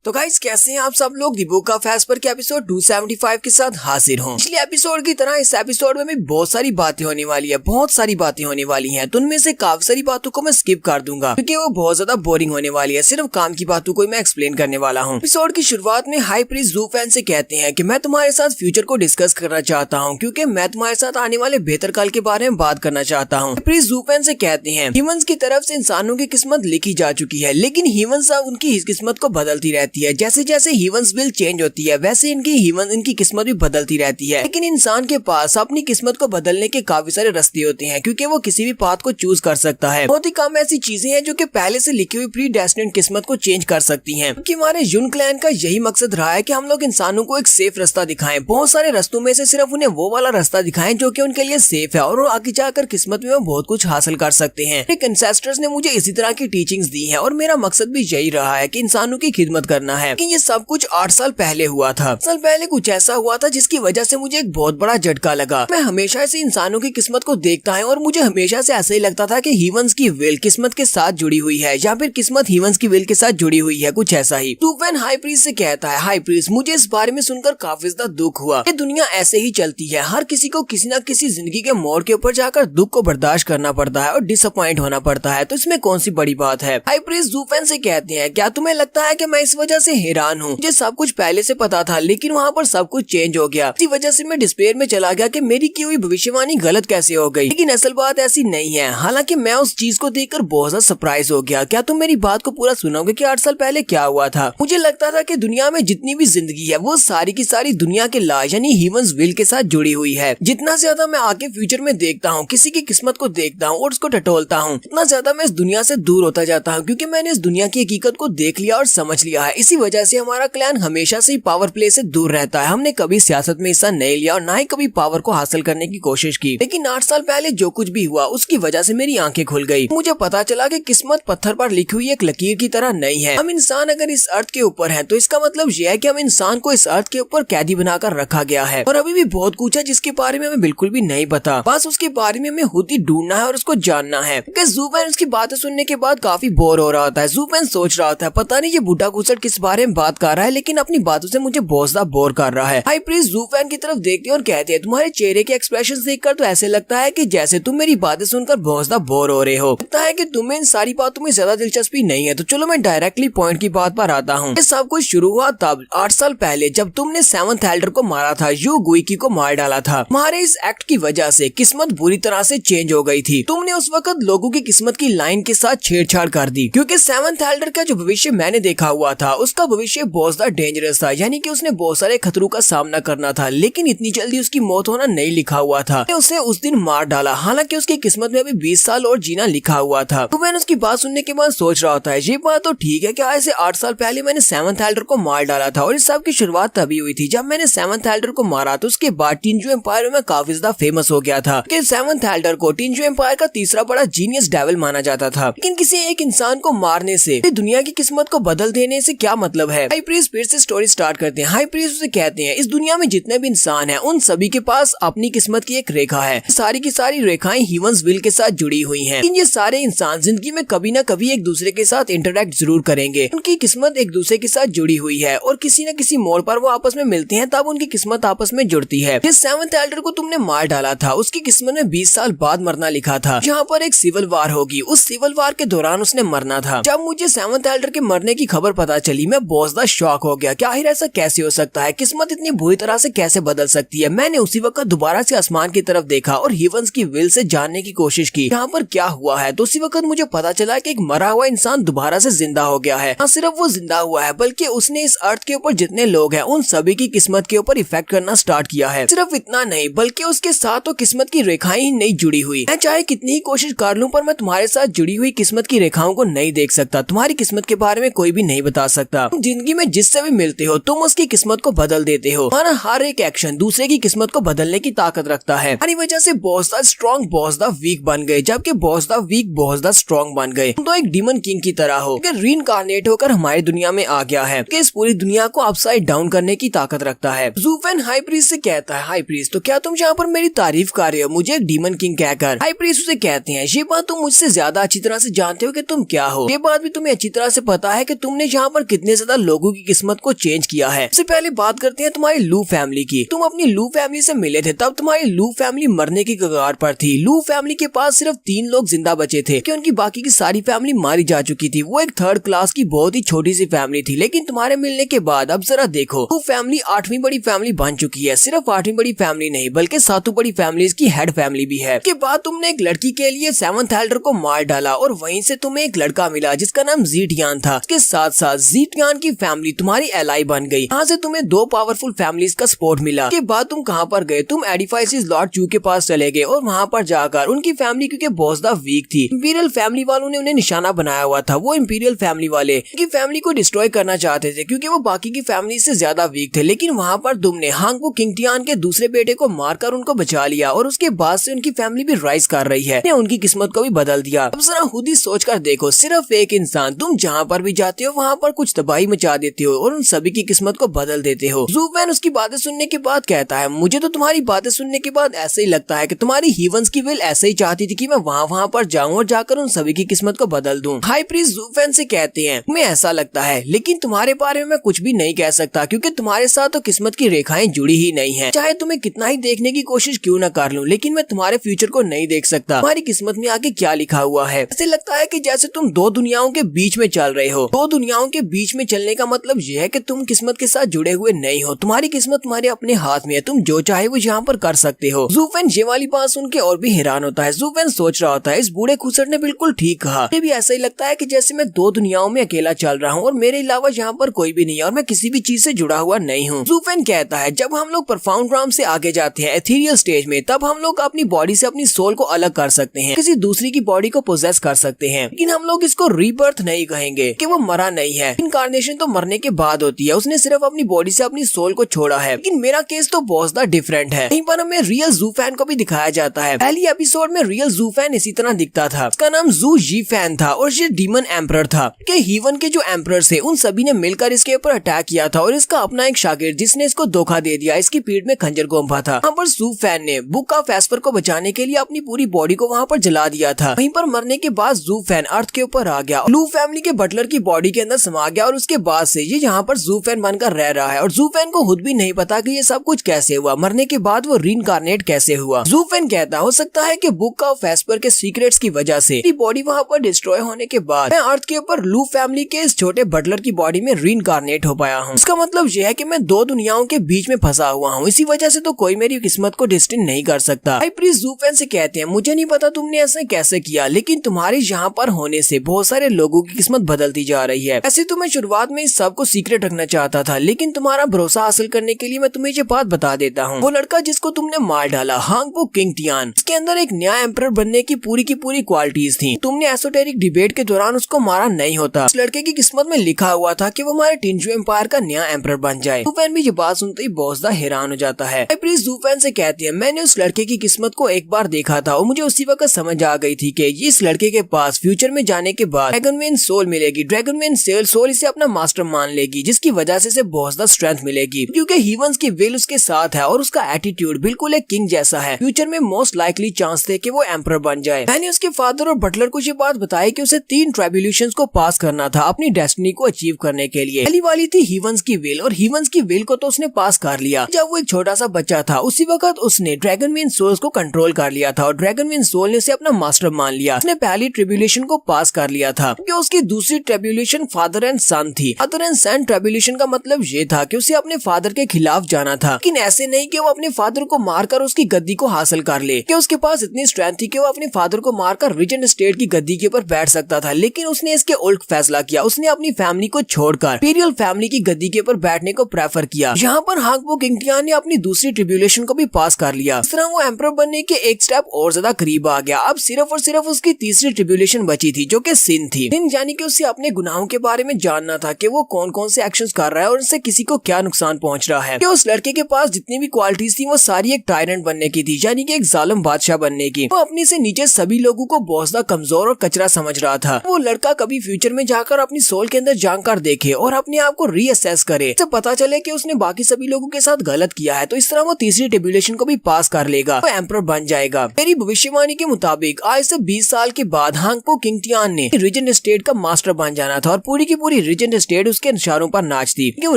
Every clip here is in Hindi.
तो गाइस कैसे हैं आप सब लोग। दी बुक ऑफ एस्पर के एपिसोड 275 के साथ हाजिर हूँ। पिछले एपिसोड की तरह इस एपिसोड में भी बहुत सारी बातें होने वाली है, बहुत सारी बातें होने वाली हैं। तो उनमें से काफी सारी बातों को मैं स्किप कर दूंगा क्योंकि वो बहुत ज्यादा बोरिंग होने वाली है। सिर्फ काम की बातों को मैं एक्सप्लेन करने वाला हूँ। एपिसोड की शुरुआत में हाई प्रीस्ट ज़ूफेन से कहते हैं कि मैं तुम्हारे साथ फ्यूचर को डिस्कस करना चाहता हूँ क्योंकि मैं तुम्हारे साथ आने वाले बेहतर काल के बारे में बात करना चाहता हूँ। प्रीस्ट ज़ूफेन से कहते हैं ह्यूमंस की तरफ से इंसानों की किस्मत लिखी जा चुकी है, लेकिन ह्यूमंस अब उनकी किस्मत को बदलती रहती है। जैसे जैसे ह्यूमंस विल चेंज होती है वैसे इनकी किस्मत भी बदलती रहती है। लेकिन इंसान के पास अपनी किस्मत को बदलने के काफी सारे रास्ते होते हैं क्योंकि वो किसी भी पाथ को चूज कर सकता है। बहुत ही कम ऐसी चीजें हैं जो कि पहले से लिखी हुई प्री डेस्टिनेड किस्मत को चेंज कर सकती हैं। क्योंकि हमारे यून क्लैन का यही मकसद रहा है कि हम लोग इंसानों को एक सेफ रास्ता दिखाएं। बहुत सारे रास्तों में से सिर्फ उन्हें वो वाला रास्ता दिखाएं जो कि उनके लिए सेफ है और वो आगे जाकर किस्मत में वो बहुत कुछ हासिल कर सकते हैं। एक एंसेस्टर्स ने मुझे इसी तरह की टीचिंग्स दी है और मेरा मकसद भी यही रहा है कि इंसानों की खिदमत करना है। लेकिन ये सब कुछ 8 साल पहले हुआ था। साल पहले कुछ ऐसा हुआ था जिसकी वजह से मुझे एक बहुत बड़ा झटका लगा। मैं हमेशा से इंसानों की किस्मत को देखता है और मुझे हमेशा से ऐसा ही लगता था कि ह्यूमंस की विल किस्मत के साथ जुड़ी हुई है या फिर किस्मत ह्यूमंस की विल के साथ जुड़ी हुई है, कुछ ऐसा ही। ज़ूफेन हाई प्रीस्ट से कहता है हाई प्रीस्ट मुझे इस बारे में सुनकर काफी ज्यादा दुख हुआ। ये दुनिया ऐसे ही चलती है, हर किसी को किसी न किसी जिंदगी के मोड़ के ऊपर जाकर दुख को बर्दाश्त करना पड़ता है और डिसअपॉइंट होना पड़ता है, तो इसमें कौन सी बड़ी बात है। हाई प्रीस्ट ज़ूफेन से कहते हैं क्या तुम्हें लगता है कि मैं इस वजह से हैरान हूँ। मुझे सब कुछ पहले से पता था लेकिन वहाँ पर सब कुछ चेंज हो गया। इसी वजह से मैं डिस्पेयर में चला गया कि मेरी की हुई भविष्यवाणी गलत कैसे हो गई। लेकिन असल बात ऐसी नहीं है। हालांकि मैं उस चीज को देखकर बहुत ज्यादा सरप्राइज हो गया। क्या तुम मेरी बात को पूरा सुनोगे कि 8 साल पहले क्या हुआ था। मुझे लगता था कि दुनिया में जितनी भी जिंदगी है वो सारी की सारी दुनिया के ला यानी ह्यूमंस विल के साथ जुड़ी हुई है। जितना ज्यादा मैं आगे फ्यूचर में देखता हूँ, किसी की किस्मत को देखता हूँ और उसको टटोलता हूँ, उतना ज्यादा मैं इस दुनिया से दूर होता जाता हूँ क्योंकि मैंने इस दुनिया की हकीकत को देख लिया और समझ लिया है। इसी वजह से हमारा क्लैन हमेशा से पावर प्ले से दूर रहता है। हमने कभी सियासत में हिस्सा नहीं लिया और ना ही कभी पावर को हासिल करने की कोशिश की। लेकिन 8 साल पहले जो कुछ भी हुआ उसकी वजह से मेरी आंखें खुल गई। मुझे पता चला कि किस्मत पत्थर पर लिखी हुई एक लकीर की तरह नहीं है। हम इंसान अगर इस अर्थ के ऊपर हैं तो इसका मतलब यह है कि हम इंसान को इस अर्थ के ऊपर कैदी बनाकर रखा गया है और अभी भी बहुत कुछ है जिसके बारे में हमें बिल्कुल भी नहीं पता। बस उसके बारे में हमें खुद ही ढूंढना है और उसको जानना है। ज़ूफेन उसकी बातें सुनने के बाद काफी बोर हो रहा था। ज़ूफेन सोच रहा था पता नहीं ये बूढ़ा घुसट किस बारे में बात कर रहा है, लेकिन अपनी बातों से मुझे बहुत ज्यादा बोर कर रहा है। हाई प्रीस्ट ज़ूफेन की तरफ देखते हैं और कहते हैं तुम्हारे चेहरे के एक्सप्रेशन देखकर तो ऐसे लगता है कि जैसे तुम मेरी बातें सुनकर बहुत ज्यादा बोर हो रहे हो। लगता है कि तुम्हें इन सारी बातों में ज्यादा दिलचस्पी नहीं है। तो चलो मैं डायरेक्टली पॉइंट की बात पर आता हूँ। ये सब कुछ शुरू हुआ तब 8 साल पहले जब तुमने 7th एल्डर को मारा था, यू गुइकी को मार डाला था। तुम्हारे इस एक्ट की वजह से किस्मत बुरी तरह से चेंज हो गई थी। तुमने उस वक्त लोगों की किस्मत की लाइन के साथ छेड़छाड़ कर दी क्योंकि 7th एल्डर का जो भविष्य मैंने देखा हुआ था उसका भविष्य बहुत ज्यादा डेंजरस था, यानी कि उसने बहुत सारे खतरों का सामना करना था। लेकिन इतनी जल्दी उसकी मौत होना नहीं लिखा हुआ था। उसे उस दिन मार डाला, हालांकि उसकी किस्मत में अभी 20 साल और जीना लिखा हुआ था। तो मैंने उसकी बात सुनने के बाद सोच रहा था ये बात तो ठीक है कि आज से 8 साल पहले मैंने 7th एल्डर को मार डाला था और इस सब की शुरुआत तभी हुई थी जब मैंने 7th एल्डर को मारा। तो उसके बाद टिंजू एम्पायर में काफी ज्यादा फेमस हो गया था कि 7th एल्डर को टिंजू एम्पायर का तीसरा बड़ा जीनियस डेविल माना जाता था। लेकिन किसी एक इंसान को मारने से दुनिया की किस्मत को बदल देने से क्या मतलब है। हाई प्रीस्ट फिर से स्टोरी स्टार्ट करते हैं। हाई प्रीस्ट उसे कहते हैं इस दुनिया में जितने भी इंसान हैं उन सभी के पास अपनी किस्मत की एक रेखा है। सारी की सारी रेखाएं ह्यूमंस विल के साथ जुड़ी हुई हैं। लेकिन ये सारे इंसान जिंदगी में कभी न कभी एक दूसरे के साथ इंटरेक्ट जरूर करेंगे। उनकी किस्मत एक दूसरे के साथ जुड़ी हुई है और किसी न किसी मोड़ पर वो आपस में मिलते हैं तब उनकी किस्मत आपस में जुड़ती है। जिस 7th एल्डर को तुमने मार डाला था उसकी किस्मत में 20 साल बाद मरना लिखा था, जहाँ पर एक सिविल वार होगी। उस सिविल वार के दौरान उसने मरना था। जब मुझे 7th एल्डर के मरने की खबर पता चली मैं बहुत ज्यादा शॉक हो गया कि आखिर ऐसा कैसे हो सकता है, किस्मत इतनी बुरी तरह से कैसे बदल सकती है। मैंने उसी वक्त दोबारा से आसमान की तरफ देखा और ह्यूमंस की विल से जानने की कोशिश की यहाँ पर क्या हुआ है। तो उसी वक्त मुझे पता चला कि एक मरा हुआ इंसान दोबारा से जिंदा हो गया है। न सिर्फ वो जिंदा हुआ है बल्कि उसने इस अर्थ के ऊपर जितने लोग हैं उन सभी की किस्मत के ऊपर इफेक्ट करना स्टार्ट किया है। सिर्फ इतना नहीं बल्कि उसके साथ तो किस्मत की रेखाएं ही नहीं जुड़ी हुई। मैं चाहे कितनी ही कोशिश कर लूं पर मैं तुम्हारे साथ जुड़ी हुई किस्मत की रेखाओं को नहीं देख सकता। तुम्हारी किस्मत के बारे में कोई भी नहीं बता सकता। जिंदगी में जिससे भी मिलते हो तुम उसकी किस्मत को बदल देते हो। हमारा हर एक एक्शन दूसरे की किस्मत को बदलने की ताकत रखता है। हमारी वजह से बहुत ज्यादा स्ट्रॉन्ग बहुत ज्यादा वीक बन गए, जबकि बहुत ज्यादा वीक बहुत ज्यादा स्ट्रॉन्ग बन गए। तुम तो एक डीमन किंग की तरह हो कि रीइंकार्नेट होकर हमारी दुनिया में आ गया है कि इस पूरी दुनिया को अपसाइड डाउन करने की ताकत रखता है। ज़ूफेन हाई प्रीस्ट से कहता है हाई प्रीस्ट तो क्या तुम यहाँ पर मेरी तारीफ कर रहे हो मुझे एक डीमन किंग कहकर। हाई प्रीस्ट उसे कहते हैं ये बात तुम मुझसे ज्यादा अच्छी तरह से जानते हो कि तुम क्या हो। ये बात भी तुम्हें अच्छी तरह से पता है कि तुमने यहाँ पर कितने ज्यादा लोगों की किस्मत को चेंज किया है। सबसे पहले बात करते हैं तुम्हारी लू फैमिली की। तुम अपनी लू फैमिली से मिले थे तब तुम्हारी लू फैमिली मरने की कगार पर थी। लू फैमिली के पास सिर्फ 3 लोग जिंदा बचे थे कि उनकी बाकी की सारी फैमिली मारी जा चुकी थी। वो एक 3rd क्लास की बहुत ही छोटी सी फैमिली थी, लेकिन तुम्हारे मिलने के बाद अब जरा देखो, लू फैमिली 8वीं बड़ी फैमिली बन चुकी है। सिर्फ 8वीं बड़ी फैमिली नहीं बल्कि 7वीं बड़ी फैमिली की हेड फैमिली भी है। के बाद तुमने एक लड़की के लिए 7th एल्डर को मार डाला और वहीं से तुम्हें एक लड़का मिला जिसका नाम जीटियान था। इसके साथ साथ जीटियान की फैमिली तुम्हारी एलाई बन गई। यहाँ से तुम्हें 2 पावरफुल फैमिलीज का सपोर्ट मिला। के बाद तुम कहाँ पर गए? तुम एडिफाइसिस लॉर्ड चू के पास चले गए और वहाँ पर जाकर उनकी फैमिली, क्योंकि बहुत ज्यादा वीक थी, इंपीरियल फैमिली वालों ने उन्हें निशाना बनाया हुआ था। वो इंपीरियल फैमिली वाले उनकी फैमिली को डिस्ट्रॉय करना चाहते थे क्योंकि वो बाकी की फैमिली से ज्यादा वीक थे। लेकिन वहाँ पर तुमने हांगपो किंगटियान के दूसरे बेटे को मारकर उनको बचा लिया और उसके बाद से उनकी फैमिली भी राइज कर रही है। उनकी किस्मत को भी बदल दिया। अब जरा खुद ही सोच कर देखो, सिर्फ एक इंसान, तुम जहाँ पर भी जाते हो वहाँ पर कुछ तबाही मचा देते हो और उन सभी की किस्मत को बदल देते हो। ज़ूफेन उसकी बातें सुनने के बाद कहता है, मुझे तो तुम्हारी बातें सुनने के बाद ऐसे ही लगता है कि तुम्हारी हीवंस की विल ऐसे ही चाहती थी कि मैं वहाँ पर जाऊँ और जाकर उन सभी की किस्मत को बदल दूं। हाई प्रीस्ट ज़ूफेन से कहते हैं, तुम्हें ऐसा लगता है, लेकिन तुम्हारे बारे में मैं कुछ भी नहीं कह सकता क्योंकि तुम्हारे साथ तो किस्मत की रेखाएं जुड़ी ही नहीं है। चाहे तुम्हें कितना ही देखने की कोशिश क्यों न कर लूं, लेकिन मैं तुम्हारे फ्यूचर को नहीं देख सकता। तुम्हारी किस्मत में आगे क्या लिखा हुआ है। ऐसे लगता है कि जैसे तुम 2 दुनियाओं के बीच में चल रहे हो। 2 दुनियाओं के बीच में चलने का मतलब यह है कि तुम किस्मत के साथ जुड़े हुए नहीं हो। तुम्हारी किस्मत तुम्हारे अपने हाथ में है, तुम जो चाहे वो यहाँ पर कर सकते हो। ज़ूफेन ये वाली बात सुन के और भी हैरान होता है। ज़ूफेन सोच रहा होता है, इस बूढ़े खुसर ने बिल्कुल ठीक कहा। मुझे भी ऐसा ही लगता है कि जैसे मैं 2 दुनियाओं में अकेला चल रहा हूँ और मेरे अलावा यहाँ पर कोई भी नहीं है और मैं किसी भी चीज से जुड़ा हुआ नहीं हूँ। ज़ूफेन कहता है, जब हम लोग परफाउंड राम से आगे जाते हैं एथेरियल स्टेज में, तब हम लोग अपनी बॉडी से अपनी सोल को अलग कर सकते हैं, किसी दूसरी की बॉडी को पोजेस कर सकते हैं। लेकिन हम लोग इसको रीबर्थ नहीं कहेंगे कि वो मरा नहीं है। इनकार्नेशन तो मरने के बाद होती है, उसने सिर्फ अपनी बॉडी से अपनी सोल को छोड़ा है। लेकिन मेरा केस तो बहुत ज्यादा डिफरेंट है। यहीं पर हमें रियल ज़ूफेन को भी दिखाया जाता है। पहली एपिसोड में रियल ज़ूफेन इसी तरह दिखता था। उसका नाम ज़ू जीफेन था और ये डीमन एम्परर था। के हीवन के जो एम्परर थे उन सभी ने मिलकर इसके ऊपर अटैक किया था और इसका अपना एक शागिर्द जिसने इसको धोखा दे दिया, इसकी पीठ में खंजर घोंपा था। वहाँ पर ज़ूफेन ने बुक ऑफ एस्पर को बचाने के लिए अपनी पूरी बॉडी को वहाँ पर जला दिया था। वहीं पर मरने के बाद ज़ूफेन अर्थ के ऊपर आ गया, लू फैमिली के बटलर की बॉडी के अंदर समा गया और उसके बाद से ये यहाँ पर ज़ूफेन बनकर रह रहा है। और ज़ूफेन को खुद भी नहीं पता कि ये सब कुछ कैसे हुआ, मरने के बाद वो रीइंकार्नेट कैसे हुआ। ज़ूफेन कहता हो सकता है कि बुक ऑफ एस्पर के सीक्रेट्स की वजह से बॉडी वहाँ पर डिस्ट्रॉय होने के बाद मैं अर्थ के ऊपर लू फैमिली के इस छोटे बटलर की बॉडी में रीइंकार्नेट हो पाया हूँ। इसका मतलब यह है कि मैं 2 दुनियाओं के बीच में फंसा हुआ हूँ। इसी वजह से तो कोई मेरी किस्मत को डिस्टिन नहीं कर सकता। हाई प्रीस्ट ज़ूफेन से कहते हैं, मुझे नहीं पता तुमने ऐसा कैसे किया, लेकिन तुम्हारे यहाँ पर होने से बहुत सारे लोगों की किस्मत बदलती जा रही है। ऐसे तो मैं शुरुआत में इस सब को सीक्रेट रखना चाहता था, लेकिन तुम्हारा भरोसा हासिल करने के लिए मैं तुम्हें ये बात बता देता हूँ। वो लड़का जिसको तुमने मार डाला, हांगपो किंगटियान, इसके अंदर एक नया एम्परर बनने की पूरी क्वालिटीज थी। तुमने एसोटेरिक डिबेट के दौरान उसको मारा नहीं होता। इस लड़के की किस्मत में लिखा हुआ था कि वो हमारे टिंजू एम्पायर का नया एम्परर बन जाए। ज़ूफेन भी ये बात सुनते ही बहुत ज्यादा हैरान हो जाता है। हाई प्रीस्ट ज़ूफेन से कहती है, मैंने उस लड़के की किस्मत को एक बार देखा था और मुझे उसी वक्त समझ आ गई थी कि इस लड़के के पास फ्यूचर में जाने के बाद ड्रैगनवेन सोल मिलेगी। ड्रैगनवेन सोल इसे अपना मास्टर मान लेगी, जिसकी वजह से इसे बहुत ज्यादा स्ट्रेंथ मिलेगी क्योंकि हीवंस की विल उसके साथ है और उसका एटीट्यूड बिल्कुल एक किंग जैसा है। फ्यूचर में मोस्ट लाइकली चांस थे कि वो एम्परर बन जाए। मैंने उसके फादर और बटलर को ये बात बताई कि उसे 3 ट्राइब्यूलेशंस को पास करना था अपनी डेस्टिनी को अचीव करने के लिए। पहली वाली थी हीवंस की विल, और हीवंस की विल को तो उसने पास कर लिया। जब वो एक छोटा सा बच्चा था उसी वक्त उसने ड्रैगनवेन सोल्स को कंट्रोल कर लिया था और ड्रैगनवेन सोल ने उसे अपना मास्टर मान लिया। उसने पहली ट्रिब्यूलेशन को पास कर लिया था क्योंकि उसकी दूसरी ट्रिब्यूलेशन फादर एंड सन थी। फादर एंड सन ट्रिब्यूलेशन का मतलब ये था कि उसे अपने फादर के खिलाफ जाना था, लेकिन ऐसे नहीं कि वो अपने फादर को मारकर उसकी गद्दी को हासिल कर ले, कि उसके पास इतनी स्ट्रेंथ थी कि वो अपने फादर को मारकर रिजेंट स्टेट की गद्दी के ऊपर बैठ सकता था। लेकिन उसने इसके उल्ट फैसला किया, उसने अपनी फैमिली को छोड़कर इंपीरियल फैमिली की गद्दी के ऊपर बैठने को प्रेफर किया। यहाँ पर हांगपो किंगटियान ने अपनी दूसरी ट्रिब्यूलेशन को भी पास कर लिया। इस तरह वो एम्परर बनने के एक स्टेप और ज्यादा करीब आ गया। अब सिर्फ और सिर्फ उसकी तीसरी ट्रिब्यूलेशन बची थी जो कि सिन थी। सिन यानी कि उसे अपने गुनाहों के बारे में जानना था कि वो कौन कौन से एक्शंस कर रहा है और उससे किसी को क्या नुकसान पहुंच रहा है। कि उस लड़के के पास जितनी भी क्वालिटीज थी वो सारी एक टायरेंट बनने की थी, यानी कि एक जालिम बादशाह बनने की। वो अपने से नीचे सभी लोगों को बहुत ज्यादा कमजोर और कचरा समझ रहा था। वो लड़का कभी फ्यूचर में जाकर अपनी सोल के अंदर जानकर देखे और अपने आप को रीअसेस करे, इससे पता चले कि उसने बाकी सभी लोगों के साथ गलत किया है, तो इस तरह वो तीसरी ट्रिब्यूलेशन को भी पास कर लेगा, वो एम्परर बन जाएगा। मेरी भविष्यवाणी के मुताबिक आज से 20 साल के बाद हांगपो किंगटियान ने रीजन स्टेट का मास्टर बन जाना था और पूरी की पूरी रीजेंट स्टेट उसके इशारों पर नाचती कि वो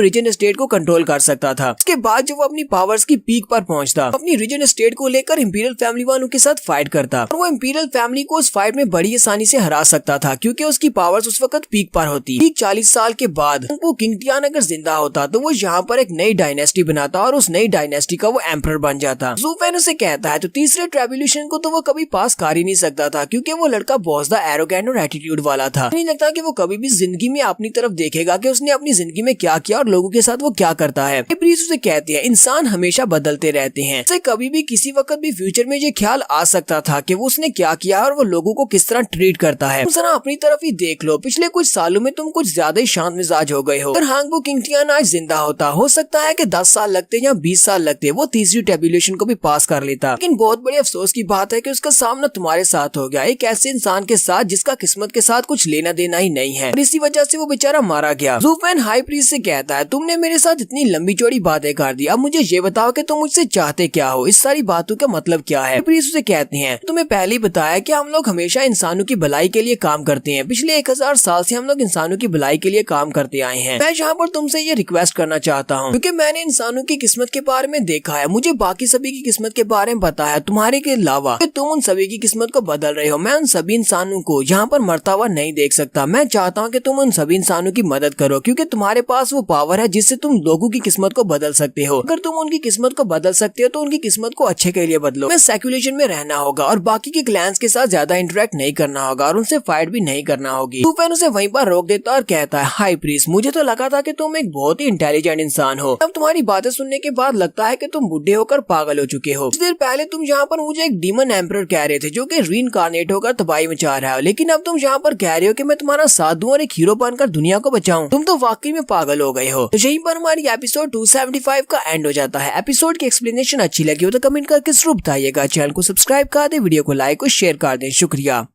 रीजेंट स्टेट को कंट्रोल कर सकता था। उसके बाद जब वो अपनी पावर्स की पीक पर पहुंचता, अपनी रीजेंट स्टेट को लेकर इंपीरियल फैमिली वालों के साथ फाइट करता और वो इंपीरियल फैमिली को उस फाइट में बड़ी आसानी से हरा सकता था क्योंकि उसकी पावर्स उस वक्त पीक पर होती। ठीक 40 साल के बाद वो किंग टियान अगर जिंदा होता तो वो यहाँ पर एक नई डायनेस्टी बनाता और उस नई डायनेस्टी का वो एम्परर बन जाता। ज़ू फेन उसे कहता है तो तीसरे ट्रिब्यूलेशन को तो वो कभी पास कर ही नहीं सकता था क्योंकि वो लड़का बहुत ज्यादा एरोगेंट और एटीट्यूड वाला था। नहीं लगता कि वो कभी भी जिंदगी में अपनी तरफ देखेगा कि उसने अपनी जिंदगी में क्या किया और लोगों के साथ वो क्या करता है। प्रीस उसे कहती है इंसान हमेशा बदलते रहते हैं, उसे कभी भी किसी वक्त भी फ्यूचर में ये ख्याल आ सकता था कि वो उसने क्या किया और वो लोगों को किस तरह ट्रीट करता है। तुम जरा अपनी तरफ ही देख लो, पिछले कुछ सालों में तुम कुछ ज्यादा ही शांत मिजाज हो गए हो। अगर हांगबो किंग टियान आज जिंदा होता, हो सकता है कि 10 साल लगते या 20 साल लगते वो तीसरी ट्रिब्यूलेशन को भी पास कर लेता। लेकिन बहुत बड़ी अफसोस की बात है कि उसका सामना तुम्हारे साथ हो गया, एक ऐसे इंसान के साथ जिसका किस्मत के साथ कुछ लेना देना ही नहीं है और इसी वजह से वो बेचारा मारा गया। ज़ू फेन हाई प्रीस्ट से कहता है तुमने मेरे साथ इतनी लंबी चौड़ी बातें कर दी, अब मुझे ये बताओ कि तुम मुझसे चाहते क्या हो, इस सारी बातों का मतलब क्या है। प्रीस्ट उसे कहते हैं तुम्हें पहले ही बताया कि हम लोग हमेशा इंसानों की भलाई के लिए काम करते हैं, पिछले 1000 साल से हम लोग इंसानों की भलाई के लिए काम करते आए हैं। मैं यहाँ पर तुमसे ये रिक्वेस्ट करना चाहता हूँ क्योंकि मैंने इंसानों की किस्मत के बारे में देखा है, मुझे बाकी सभी की किस्मत के बारे में पता है तुम्हारे के अलावा, कि तुम उन सभी की किस्मत को बदल रहे हो। मैं उन सभी इंसानों को यहाँ पर मरता हुआ नहीं देख सकता। मैं चाहता हूँ कि तुम उन सभी इंसानों की मदद करो क्योंकि तुम्हारे पास वो पावर है जिससे तुम लोगों की किस्मत को बदल सकते हो। अगर तुम उनकी किस्मत को बदल सकते हो तो उनकी किस्मत को अच्छे के लिए बदलो। मैं सर्कुलेशन में रहना होगा और बाकी के क्लैंस के साथ ज्यादा इंटरेक्ट नहीं करना होगा और उनसे फाइट भी नहीं करना होगी। ज़ू फेन उसे वहीं पर रोक देता और कहता है हाई प्रीस्ट मुझे तो लगा था कि तुम एक बहुत ही इंटेलिजेंट इंसान हो, अब तुम्हारी बातें सुनने के बाद लगता है कि तुम बुढ़े होकर पागल हो चुके हो। कुछ देर पहले तुम यहाँ पर मुझे एक डीमन एम्परर कह रहे थे जो कि रीइंकार्नेट होकर तबाही मचा रहा है, लेकिन अब तुम यहाँ पर कह रहे हो कि मैं तुम्हारा साथ दूं और एक हीरो बनकर दुनिया को बचाऊं। तुम तो वाकई में पागल हो गए हो। तो यहीं पर हमारी एपिसोड 275 का एंड हो जाता है। एपिसोड की एक्सप्लेनेशन अच्छी लगी हो तो कमेंट करके जरूर बताइएगा। चैनल को सब्सक्राइब कर दे, वीडियो को लाइक और शेयर कर दें। शुक्रिया।